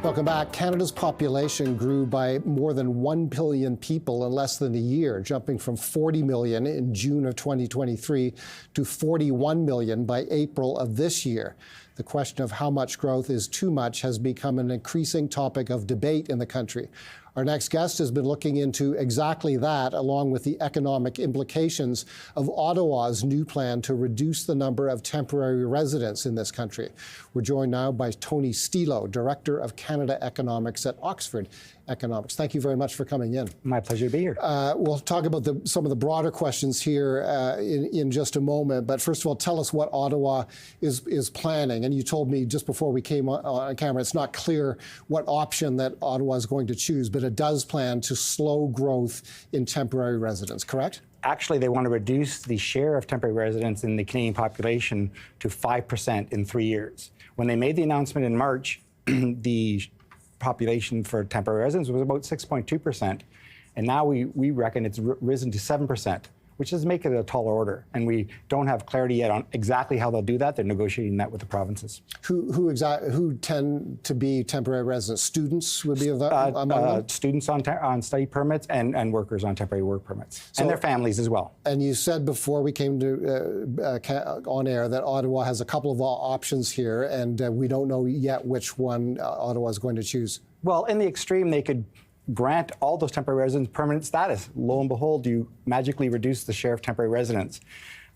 Welcome back. Canada's population grew by more than 1 billion people in less than a year, jumping from 40 million in June of 2023 to 41 million by April of this year. The question of how much growth is too much has become an increasing topic of debate in the country. Our next guest has been looking into exactly that, along with the economic implications of Ottawa's new plan to reduce the number of temporary residents in this country. We're joined now by Tony Stillo, Director of Canada Economics at Oxford Economics. Thank you very much for coming in. My pleasure to be here. We'll talk about some of the broader questions here in just a moment. But first of all, tell us what Ottawa is planning. And you told me just before we came on camera, it's not clear what option that Ottawa is going to choose, but it does plan to slow growth in temporary residents, correct? Actually, they want to reduce the share of temporary residents in the Canadian population to 5% in 3 years. When they made the announcement in March, the population for temporary residents was about 6.2%. And now we reckon it's risen to 7%, which does make it a taller order. And we don't have clarity yet on exactly how they'll do that. They're negotiating that with the provinces. Who tend to be temporary residents? Students would be among them? Students on study permits and workers on temporary work permits, and their families as well. And you said before we came to on air that Ottawa has a couple of options here, and we don't know yet which one Ottawa is going to choose. Well, in the extreme, they could grant all those temporary residents permanent status. Lo and behold, you magically reduce the share of temporary residents.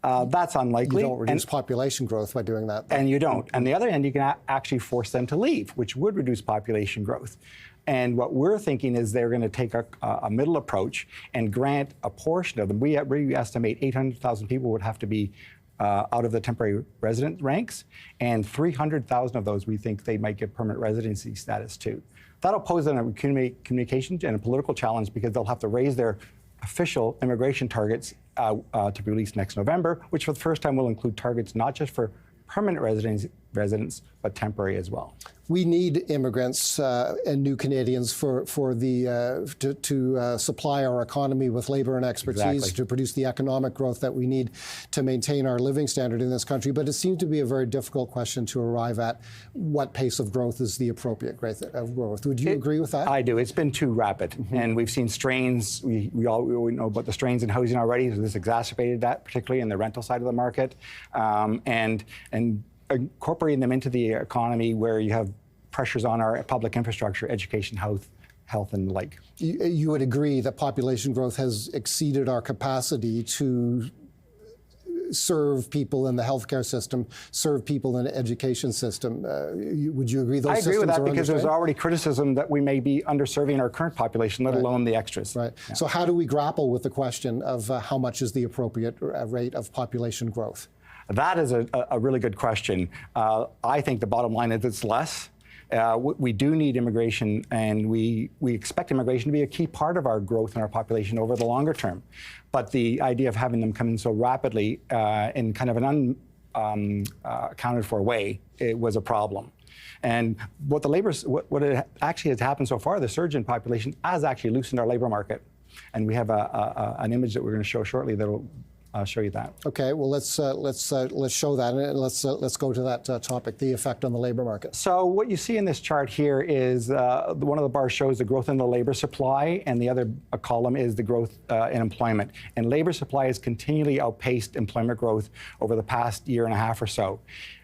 That's unlikely. You don't reduce population growth by doing that, though. And you don't. On the other hand, you can actually force them to leave, which would reduce population growth. And what we're thinking is they're going to take a middle approach and grant a portion of them. We estimate 800,000 people would have to be out of the temporary resident ranks, and 300,000 of those we think they might get permanent residency status to. That'll pose them a communication and a political challenge because they'll have to raise their official immigration targets to be released next November, which for the first time will include targets not just for permanent residents, but temporary as well. We need immigrants and new Canadians to supply our economy with labor and expertise, to produce the economic growth that we need to maintain our living standard in this country. But it seems to be a very difficult question to arrive at what pace of growth is the appropriate rate of growth. Would you agree with that? I do. It's been too rapid. And we've seen strains. We all know about the strains in housing already. So this exacerbated that, particularly in the rental side of the market. And incorporating them into the economy where you have pressures on our public infrastructure, education, health and the like. You would agree that population growth has exceeded our capacity to serve people in the healthcare system, serve people in the education system. Would you agree those systems are understrained? I agree with that because there's already criticism that we may be underserving our current population, let alone the extras. Right. Yeah. So how do we grapple with the question of how much is the appropriate rate of population growth? That is a really good question. I think the bottom line is it's less. We do need immigration, and we expect immigration to be a key part of our growth in our population over the longer term. But the idea of having them come in so rapidly in kind of an unaccounted for way, it was a problem. And what actually has happened so far, the surge in population has actually loosened our labor market. And we have an image that we're going to show shortly that will show you that. Okay, well let's show that, and let's go to that topic, the effect on the labor market. So what you see in this chart here is one of the bars shows the growth in the labor supply, and the other column is the growth in employment. And labor supply has continually outpaced employment growth over the past year and a half or so.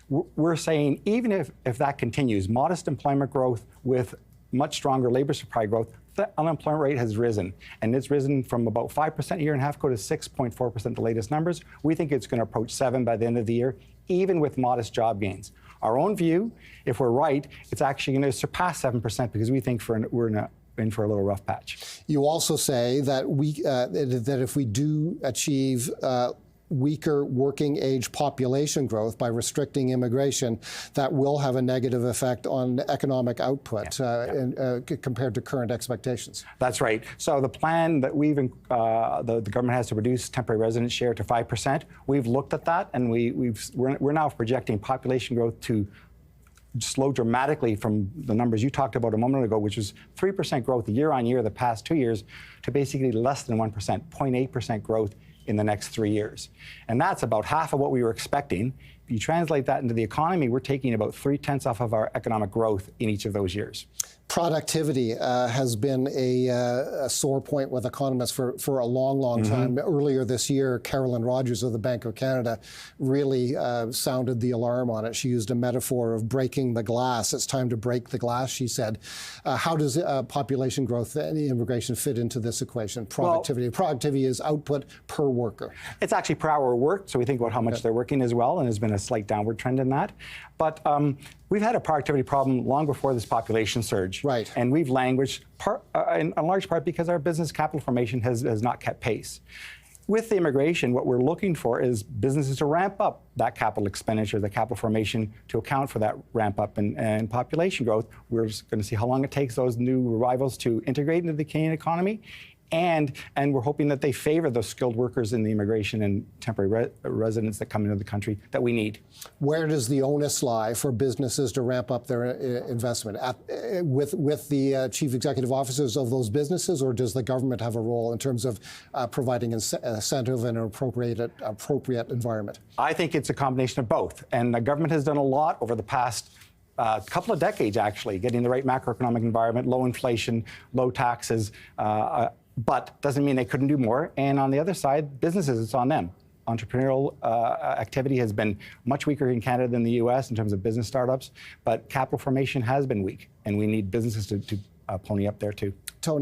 We're saying even if that continues, modest employment growth with much stronger labor supply growth, the unemployment rate has risen, and it's risen from about 5% a year and a half ago to 6.4%, the latest numbers. We think it's going to approach 7% by the end of the year, even with modest job gains. Our own view, if we're right, it's actually going to surpass 7% because we think we're in for a little rough patch. You also say that that if we do achieve weaker working age population growth by restricting immigration, that will have a negative effect on economic output compared to current expectations. That's right. So the plan that the government has to reduce temporary resident share to 5%, we've looked at that, and we're now projecting population growth to slow dramatically from the numbers you talked about a moment ago, which was 3% growth year on year the past 2 years, to basically less than 1%, 0.8% growth in the next 3 years. And that's about half of what we were expecting you translate that into the economy, we're taking about 3/10 off of our economic growth in each of those years. Productivity has been a sore point with economists for a long time. Earlier this year, Carolyn Rogers of the Bank of Canada really sounded the alarm on it. She used a metaphor of breaking the glass. It's time to break the glass, she said. How does population growth and immigration fit into this equation? Productivity. Productivity is output per worker. It's actually per hour worked, so we think about how much they're working as well, and there's been a slight downward trend in that. But we've had a productivity problem long before this population surge. Right. And we've languished in large part because our business capital formation has not kept pace. With the immigration, what we're looking for is businesses to ramp up that capital expenditure, the capital formation, to account for that ramp up in population growth. We're just going to see how long it takes those new arrivals to integrate into the Canadian economy. And we're hoping that they favor those skilled workers in the immigration and temporary residents that come into the country that we need. Where does the onus lie for businesses to ramp up their investment? With the chief executive officers of those businesses, or does the government have a role in terms of providing incentive and an appropriate environment? I think it's a combination of both. And the government has done a lot over the past couple of decades, actually, getting the right macroeconomic environment, low inflation, low taxes, but doesn't mean they couldn't do more. And on the other side, businesses, it's on them. Entrepreneurial activity has been much weaker in Canada than the US in terms of business startups, but capital formation has been weak, and we need businesses to pony up there too. Tony.